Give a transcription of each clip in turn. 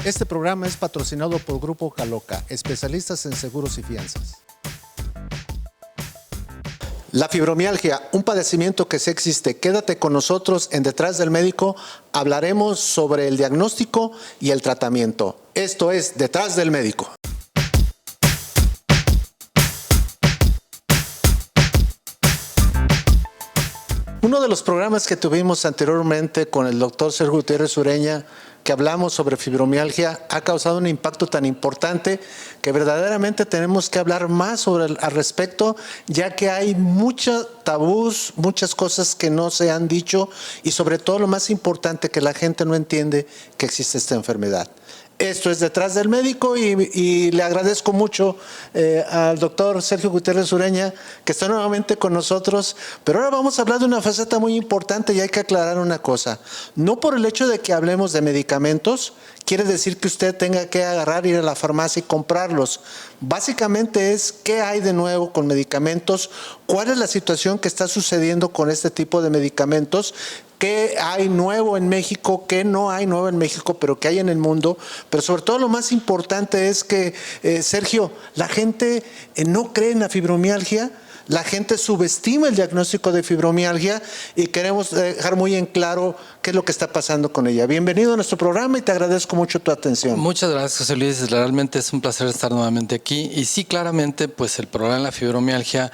Este programa es patrocinado por Grupo Caloca, especialistas en seguros y fianzas. La fibromialgia, un padecimiento que sí existe. Quédate con nosotros en Detrás del Médico. Hablaremos sobre el diagnóstico y el tratamiento. Esto es Detrás del Médico. Uno de los programas que tuvimos anteriormente con el doctor Sergio Gutiérrez Ureña, que hablamos sobre fibromialgia, ha causado un impacto tan importante que verdaderamente tenemos que hablar más al respecto, ya que hay muchos tabús, muchas cosas que no se han dicho y sobre todo lo más importante, que la gente no entiende que existe esta enfermedad. Esto es Detrás del Médico y le agradezco mucho al doctor Sergio Gutiérrez Ureña, que está nuevamente con nosotros, pero ahora vamos a hablar de una faceta muy importante y hay que aclarar una cosa. No por el hecho de que hablemos de medicamentos, quiere decir que usted tenga que agarrar, ir a la farmacia y comprarlos. Básicamente es qué hay de nuevo con medicamentos, cuál es la situación que está sucediendo con este tipo de medicamentos, qué hay nuevo en México, qué no hay nuevo en México, pero qué hay en el mundo. Pero sobre todo lo más importante es que, Sergio, la gente no cree en la fibromialgia. La gente subestima el diagnóstico de fibromialgia y queremos dejar muy en claro qué es lo que está pasando con ella. Bienvenido a nuestro programa y te agradezco mucho tu atención. Muchas gracias, José Luis. Realmente es un placer estar nuevamente aquí. Y sí, claramente, pues el problema de la fibromialgia,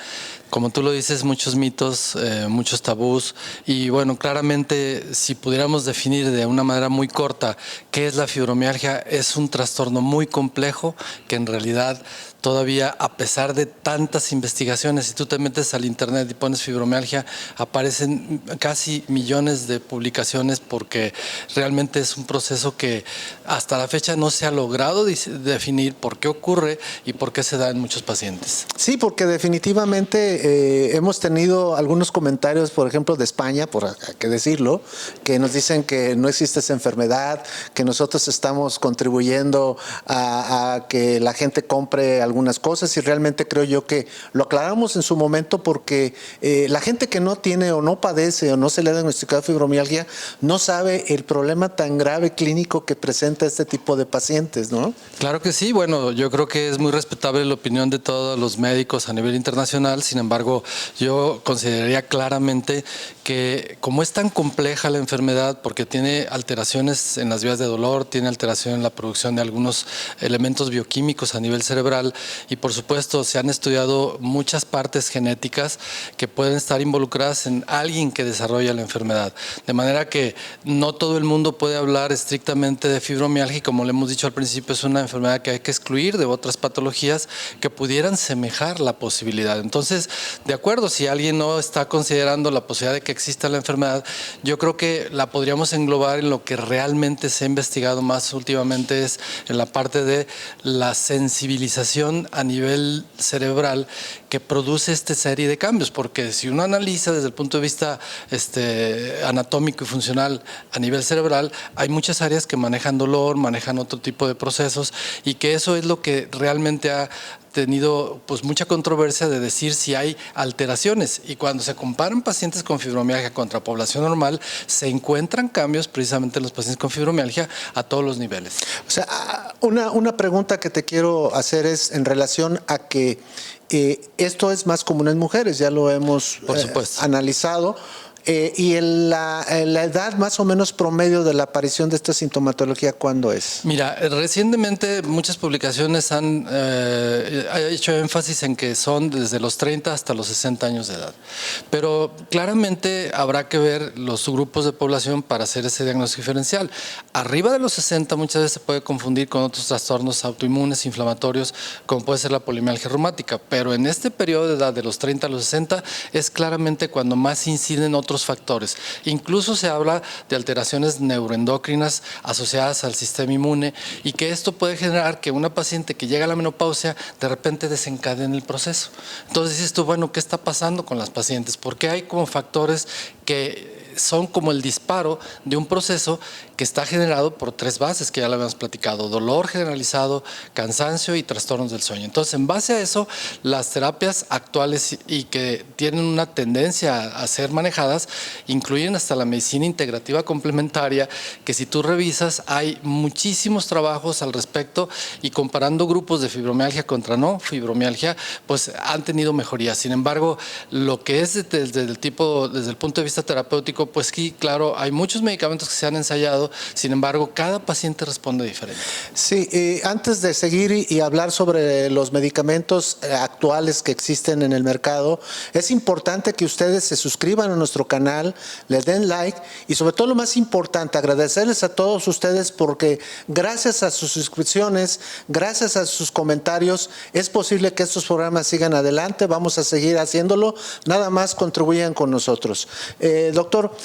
como tú lo dices, muchos mitos, muchos tabús. Y bueno, claramente, si pudiéramos definir de una manera muy corta qué es la fibromialgia, es un trastorno muy complejo que en realidad todavía, a pesar de tantas investigaciones, si tú te metes al internet y pones fibromialgia, aparecen casi millones de publicaciones porque realmente es un proceso que hasta la fecha no se ha logrado definir por qué ocurre y por qué se da en muchos pacientes. Sí, porque definitivamente hemos tenido algunos comentarios, por ejemplo, de España, por hay que decirlo, que nos dicen que no existe esa enfermedad, que nosotros estamos contribuyendo a que la gente compre algunas cosas, y realmente creo yo que lo aclaramos en su momento porque la gente que no tiene o no padece o no se le ha diagnosticado fibromialgia no sabe el problema tan grave clínico que presenta este tipo de pacientes, ¿no? Claro que sí. Bueno, yo creo que es muy respetable la opinión de todos los médicos a nivel internacional. Sin embargo, yo consideraría claramente que como es tan compleja la enfermedad, porque tiene alteraciones en las vías de dolor, tiene alteración en la producción de algunos elementos bioquímicos a nivel cerebral, y por supuesto se han estudiado muchas partes genéticas que pueden estar involucradas en alguien que desarrolla la enfermedad. De manera que no todo el mundo puede hablar estrictamente de fibromialgia, y como le hemos dicho al principio, es una enfermedad que hay que excluir de otras patologías que pudieran semejar la posibilidad. Entonces, de acuerdo, si alguien no está considerando la posibilidad de que exista la enfermedad, yo creo que la podríamos englobar en lo que realmente se ha investigado más últimamente, es en la parte de la sensibilización a nivel cerebral que produce esta serie de cambios, porque si uno analiza desde el punto de vista anatómico y funcional a nivel cerebral, hay muchas áreas que manejan dolor, manejan otro tipo de procesos, y que eso es lo que realmente ha tenido pues mucha controversia de decir si hay alteraciones, y cuando se comparan pacientes con fibromialgia contra población normal, se encuentran cambios precisamente en los pacientes con fibromialgia a todos los niveles. O sea, una pregunta que te quiero hacer es en relación a que esto es más común en mujeres, ya lo hemos analizado. ¿Y la edad más o menos promedio de la aparición de esta sintomatología cuándo es? Mira, recientemente muchas publicaciones han hecho énfasis en que son desde los 30 hasta los 60 años de edad. Pero claramente habrá que ver los subgrupos de población para hacer ese diagnóstico diferencial. Arriba de los 60 muchas veces se puede confundir con otros trastornos autoinmunes, inflamatorios, como puede ser la polimialgia reumática. Pero en este periodo de edad de los 30 a los 60 es claramente cuando más inciden otros factores. Incluso se habla de alteraciones neuroendocrinas asociadas al sistema inmune, y que esto puede generar que una paciente que llega a la menopausia de repente desencadene el proceso. Entonces dices tú, bueno, ¿qué está pasando con las pacientes? Porque hay como factores que son como el disparo de un proceso que está generado por tres bases que ya lo habíamos platicado: dolor generalizado, cansancio y trastornos del sueño. Entonces, en base a eso, las terapias actuales y que tienen una tendencia a ser manejadas incluyen hasta la medicina integrativa complementaria, que si tú revisas hay muchísimos trabajos al respecto, y comparando grupos de fibromialgia contra no fibromialgia, pues han tenido mejoría. Sin embargo, lo que es desde el punto de vista terapéutico, pues sí, claro, hay muchos medicamentos que se han ensayado. Sin embargo, cada paciente responde diferente. Sí, antes de seguir y hablar sobre los medicamentos actuales que existen en el mercado, es importante que ustedes se suscriban a nuestro canal, le den like y sobre todo lo más importante, agradecerles a todos ustedes porque gracias a sus suscripciones, gracias a sus comentarios, es posible que estos programas sigan adelante. Vamos a seguir haciéndolo, nada más contribuyan con nosotros. Doctor,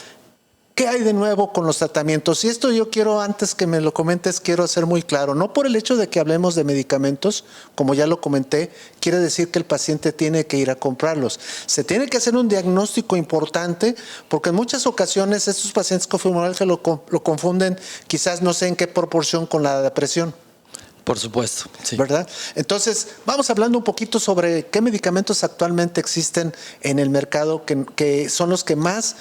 ¿qué hay de nuevo con los tratamientos? Y esto yo quiero, antes que me lo comentes, quiero hacer muy claro. No por el hecho de que hablemos de medicamentos, como ya lo comenté, quiere decir que el paciente tiene que ir a comprarlos. Se tiene que hacer un diagnóstico importante, porque en muchas ocasiones estos pacientes con fibromialgia lo confunden, quizás no sé en qué proporción, con la depresión. Por supuesto, sí. ¿Verdad? Entonces, vamos hablando un poquito sobre qué medicamentos actualmente existen en el mercado que son los que más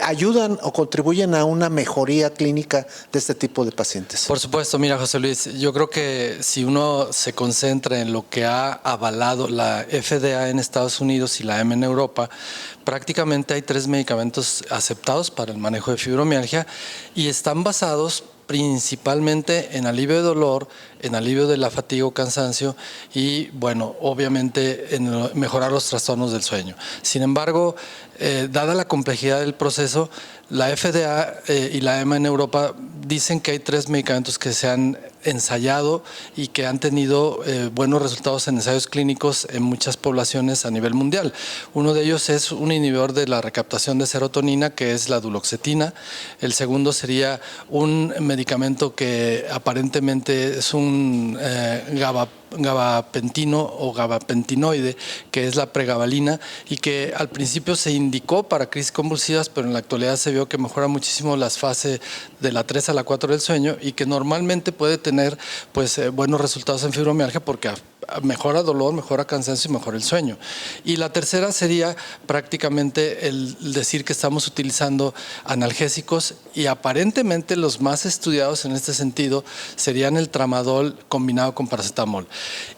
ayudan o contribuyen a una mejoría clínica de este tipo de pacientes. Por supuesto, mira, José Luis, yo creo que si uno se concentra en lo que ha avalado la FDA en Estados Unidos y la EMA en Europa, prácticamente hay 3 medicamentos aceptados para el manejo de fibromialgia y están basados principalmente en alivio de dolor, en alivio de la fatiga o cansancio y, bueno, obviamente en mejorar los trastornos del sueño. Sin embargo, dada la complejidad del proceso, la FDA y la EMA en Europa dicen que hay 3 medicamentos que se han ensayado y que han tenido buenos resultados en ensayos clínicos en muchas poblaciones a nivel mundial. Uno de ellos es un inhibidor de la recaptación de serotonina, que es la duloxetina. El segundo sería un medicamento que aparentemente es un gabapentino o gabapentinoide, que es la pregabalina, y que al principio se indicó para crisis convulsivas, pero en la actualidad se vio que mejora muchísimo las fases de la 3 a la 4 del sueño y que normalmente puede tener pues buenos resultados en fibromialgia porque mejora dolor, mejora cansancio y mejora el sueño. Y la tercera sería prácticamente el decir que estamos utilizando analgésicos y aparentemente los más estudiados en este sentido serían el tramadol combinado con paracetamol.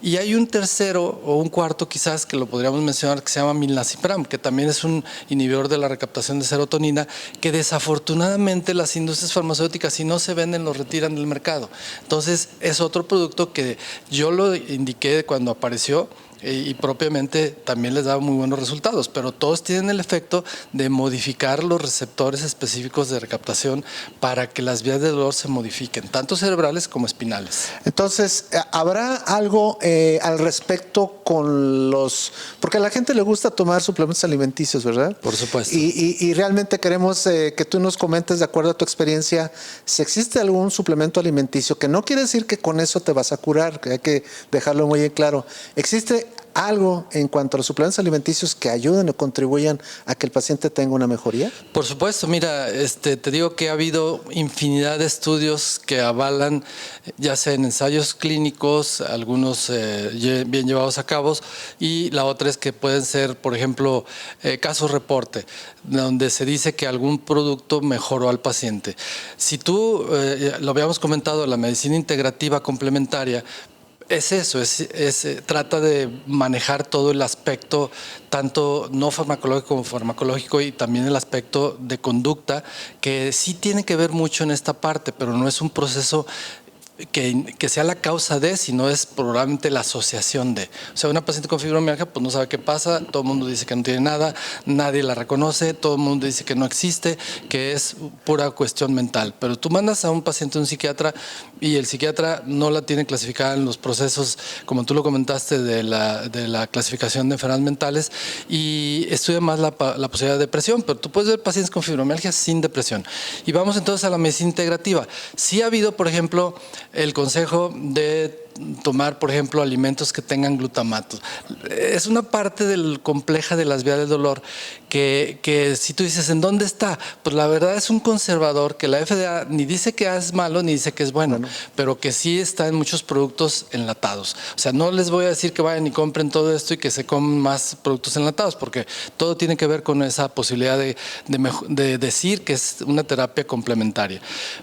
Y hay un tercero o un cuarto quizás que lo podríamos mencionar que se llama milnacipram, que también es un inhibidor de la recaptación de serotonina que desafortunadamente las industrias farmacéuticas, si no se venden, los retiran del mercado. Entonces es otro producto que yo lo indiqué cuando apareció y propiamente también les da muy buenos resultados, pero todos tienen el efecto de modificar los receptores específicos de recaptación para que las vías de dolor se modifiquen, tanto cerebrales como espinales. Entonces, ¿habrá algo al respecto con los...? Porque a la gente le gusta tomar suplementos alimenticios, ¿verdad? Por supuesto. Y realmente queremos que tú nos comentes, de acuerdo a tu experiencia, si existe algún suplemento alimenticio, que no quiere decir que con eso te vas a curar, que hay que dejarlo muy en claro. ¿Existe algo en cuanto a los suplementos alimenticios que ayuden o contribuyan a que el paciente tenga una mejoría? Por supuesto, mira, te digo que ha habido infinidad de estudios que avalan, ya sea en ensayos clínicos, algunos bien llevados a cabo, y la otra es que pueden ser, por ejemplo, casos reporte, donde se dice que algún producto mejoró al paciente. Si tú, lo habíamos comentado, la medicina integrativa complementaria, es eso, trata de manejar todo el aspecto, tanto no farmacológico como farmacológico, y también el aspecto de conducta, que sí tiene que ver mucho en esta parte, pero no es un proceso que sea la causa de, sino es probablemente la asociación de. O sea, una paciente con fibromialgia pues no sabe qué pasa, todo el mundo dice que no tiene nada, nadie la reconoce, todo el mundo dice que no existe, que es pura cuestión mental. Pero tú mandas a un paciente a un psiquiatra y el psiquiatra no la tiene clasificada en los procesos, como tú lo comentaste, de la clasificación de enfermedades mentales, y estudia más la posibilidad de depresión, pero tú puedes ver pacientes con fibromialgia sin depresión. Y vamos entonces a la medicina integrativa. Sí ha habido, por ejemplo, el consejo de tomar, por ejemplo, alimentos que tengan glutamato. Es una parte compleja de las vías del dolor que si tú dices, ¿en dónde está? Pues la verdad es un conservador que la FDA ni dice que es malo ni dice que es bueno, pero que sí está en muchos productos enlatados. O sea, no les voy a decir que vayan y compren todo esto y que se coman más productos enlatados, porque todo tiene que ver con esa posibilidad de decir que es una terapia complementaria.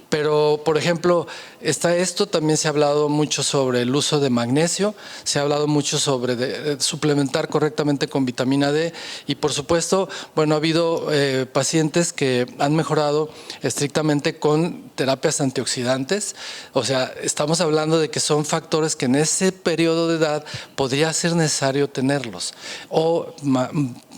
Pero, por ejemplo, está esto, también se ha hablado mucho sobre el uso de magnesio, se ha hablado mucho sobre suplementar correctamente con vitamina D y, por supuesto, bueno, ha habido pacientes que han mejorado estrictamente con terapias antioxidantes. O sea, estamos hablando de que son factores que en ese periodo de edad podría ser necesario tenerlos o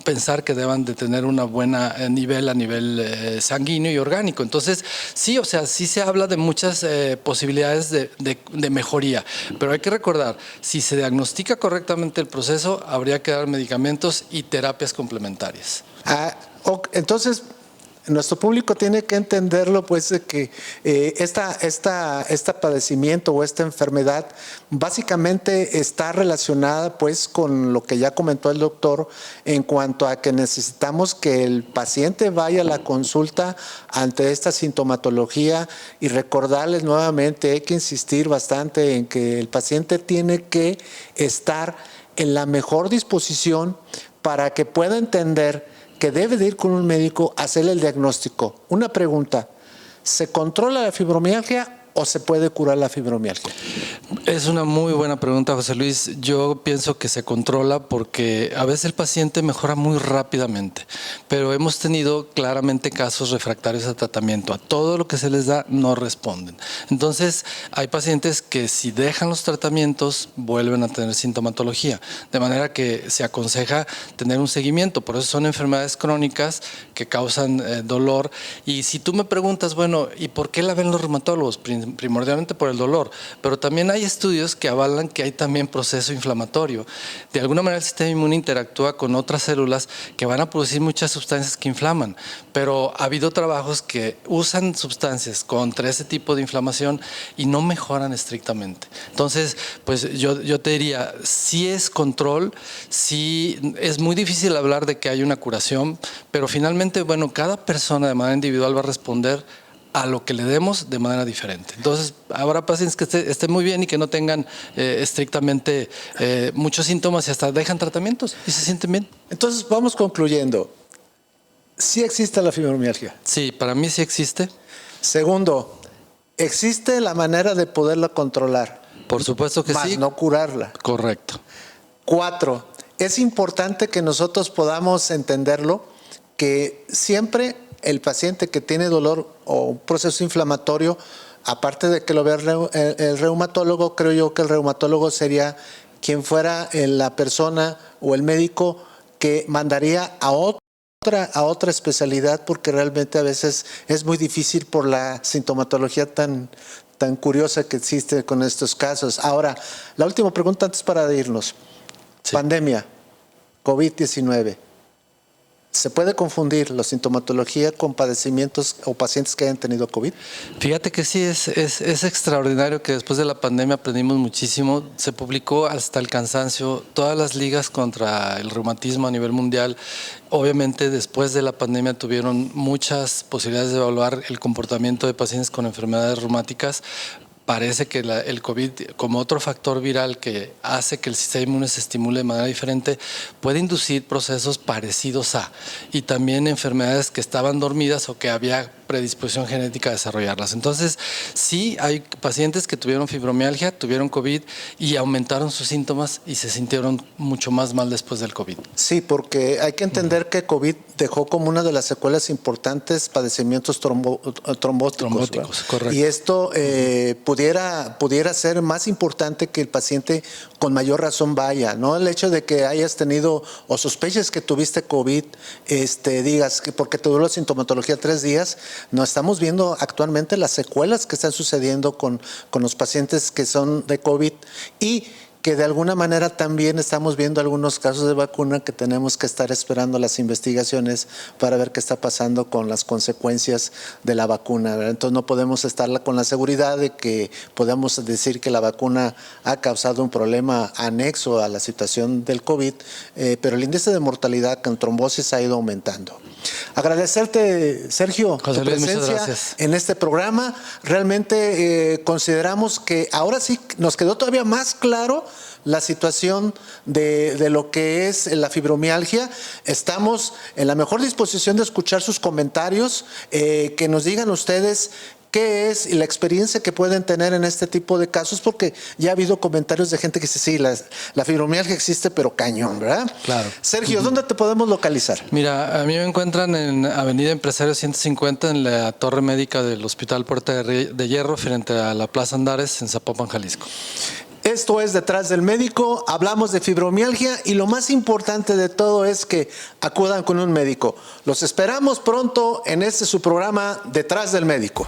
pensar que deban de tener una buena nivel a nivel sanguíneo y orgánico. Entonces, sí, o sea, sí se habla de muchas posibilidades de mejoría, pero hay que recordar, si se diagnostica correctamente el proceso, habría que dar medicamentos y terapias complementarias. Entonces, nuestro público tiene que entenderlo, pues, de que este padecimiento o esta enfermedad básicamente está relacionada, pues, con lo que ya comentó el doctor en cuanto a que necesitamos que el paciente vaya a la consulta ante esta sintomatología y recordarles nuevamente, hay que insistir bastante en que el paciente tiene que estar en la mejor disposición para que pueda entender que debe de ir con un médico a hacerle el diagnóstico. Una pregunta, ¿se controla la fibromialgia o se puede curar la fibromialgia? Es una muy buena pregunta, José Luis. Yo pienso que se controla porque a veces el paciente mejora muy rápidamente, pero hemos tenido claramente casos refractarios a tratamiento. A todo lo que se les da no responden. Entonces, hay pacientes que si dejan los tratamientos vuelven a tener sintomatología, de manera que se aconseja tener un seguimiento. Por eso son enfermedades crónicas que causan dolor. Y si tú me preguntas, bueno, ¿y por qué la ven los reumatólogos? Primordialmente por el dolor, pero también hay estudios que avalan que hay también proceso inflamatorio. De alguna manera el sistema inmune interactúa con otras células que van a producir muchas sustancias que inflaman, pero ha habido trabajos que usan sustancias contra ese tipo de inflamación y no mejoran estrictamente. Entonces, pues yo te diría, sí es control, sí es muy difícil hablar de que hay una curación, pero finalmente, bueno, cada persona de manera individual va a responder a lo que le demos de manera diferente. Entonces, habrá pacientes que estén muy bien y que no tengan estrictamente muchos síntomas y hasta dejan tratamientos y se sienten bien. Entonces, vamos concluyendo. ¿Sí existe la fibromialgia? Sí, para mí sí existe. Segundo, ¿existe la manera de poderla controlar? Por supuesto que sí. Más no curarla. Correcto. 4, es importante que nosotros podamos entenderlo, que siempre el paciente que tiene dolor o un proceso inflamatorio, aparte de que lo vea el reumatólogo, creo yo que el reumatólogo sería quien fuera la persona o el médico que mandaría a otra especialidad, porque realmente a veces es muy difícil por la sintomatología tan curiosa que existe con estos casos. Ahora, la última pregunta antes para irnos. Sí. Pandemia, COVID-19. ¿Se puede confundir la sintomatología con padecimientos o pacientes que hayan tenido COVID? Fíjate que sí, es extraordinario que después de la pandemia aprendimos muchísimo. Se publicó hasta el cansancio todas las ligas contra el reumatismo a nivel mundial. Obviamente después de la pandemia tuvieron muchas posibilidades de evaluar el comportamiento de pacientes con enfermedades reumáticas. Parece que el COVID, como otro factor viral que hace que el sistema inmune se estimule de manera diferente, puede inducir procesos parecidos a, y también enfermedades que estaban dormidas o que había predisposición genética a desarrollarlas. Entonces, sí hay pacientes que tuvieron fibromialgia, tuvieron COVID y aumentaron sus síntomas y se sintieron mucho más mal después del COVID. Sí, porque hay que entender que COVID dejó como una de las secuelas importantes padecimientos trombóticos. Correcto. Y esto pudiera ser más importante que el paciente con mayor razón vaya, ¿no? El hecho de que hayas tenido o sospeches que tuviste COVID, digas que porque te duró la sintomatología 3 días, no estamos viendo actualmente las secuelas que están sucediendo con los pacientes que son de COVID y que de alguna manera también estamos viendo algunos casos de vacuna que tenemos que estar esperando las investigaciones para ver qué está pasando con las consecuencias de la vacuna, ¿verdad? Entonces no podemos estar con la seguridad de que podamos decir que la vacuna ha causado un problema anexo a la situación del COVID, pero el índice de mortalidad con trombosis ha ido aumentando. Agradecerte, Sergio, José tu Luis, muchas presencia gracias. en este programa. Realmente consideramos que ahora sí nos quedó todavía más claro la situación de lo que es la fibromialgia. Estamos en la mejor disposición de escuchar sus comentarios, que nos digan ustedes qué es la experiencia que pueden tener en este tipo de casos, porque ya ha habido comentarios de gente que dice, sí, la fibromialgia existe, pero cañón, ¿verdad? Claro. Sergio, ¿dónde te podemos localizar? Mira, a mí me encuentran en Avenida Empresario 150, en la torre médica del Hospital Puerta de Hierro, frente a la Plaza Andares, en Zapopan, Jalisco. Esto es Detrás del Médico, hablamos de fibromialgia y lo más importante de todo es que acudan con un médico. Los esperamos pronto en este su programa Detrás del Médico.